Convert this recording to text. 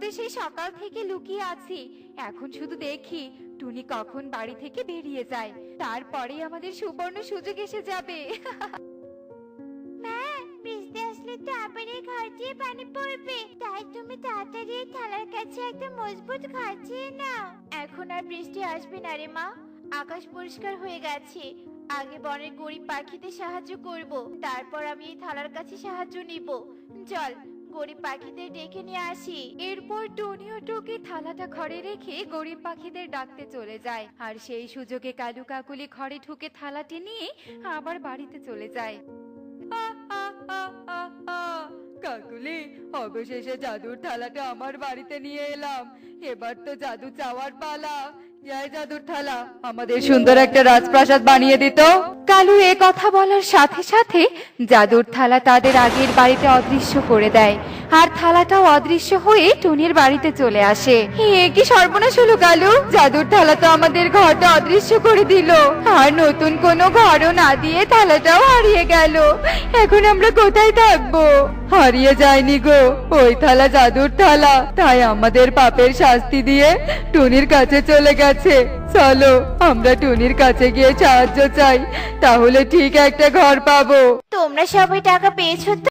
তো সেই সকাল থেকে লুকিয়ে আছি, এখন শুধু দেখি টুনি কখন বাড়ি থেকে বেরিয়ে যায়, তারপরেই আমাদের সুবর্ণ সুযোগ এসে যাবে। মা, বৃষ্টি আসলে তো আবার এই ঘর দিয়ে পানি পড়বে, তাই তুমি তাড়াতাড়ি এই থালার কাছে একটা মজবুত ঘর চেয়ে নাও। এখন আর বৃষ্টি আসবে না রে মা, আকাশ পরিষ্কার হয়ে গেছে। আগে বনের গরিব পাখিদের সাহায্য করব, তারপর আমি এই থালার কাছে সাহায্য নিব। চল গরিব পাখিদের ডেকে নিয়ে আসি। এরপর টনি ও টুকি থালাটা ঘরে রেখে গরিব পাখিদের ডাকতে চলে যায়, আর সেই সুযোগে কালু কাকুলি ঘরে ঢুকে থালাটি নিয়ে আবার বাড়িতে চলে যায়। কাকুলি, অবশেষে জাদুর থালাটা আমার বাড়িতে নিয়ে এলাম, এবার তো জাদু চাওয়ার পালা। জয় জাদুর থালা, আমাদের সুন্দর একটা রাজপ্রাসাদ বানিয়ে দিত। কালু এ কথা বলার সাথে সাথে জাদুর থালা তাদের আগের বাড়িতে অদৃশ্য করে দেয়, আর থালাটাও অদৃশ্য হয়ে টুনির বাড়িতে চলে আসে। এ কি সর্বনাশ হলো কালু, জাদুর থালা তো আমাদের ঘরটা অদৃশ্য করে দিল, আর নতুন কোনো ঘরও না দিয়ে থালাটাও হারিয়ে গেল। এখন আমরা কোথায় থাকবো? হারিয়ে যায়নি গো, ওই থালা জাদুর থালা, তাই আমাদের পাপের শাস্তি দিয়ে টুনির কাছে চলে গেছে। চলো আমরা টুনির কাছে গিয়ে সাহায্য চাই, তাহলে ঠিক একটা ঘর পাবো। তোমরা সবাই টাকা পেয়েছো তো?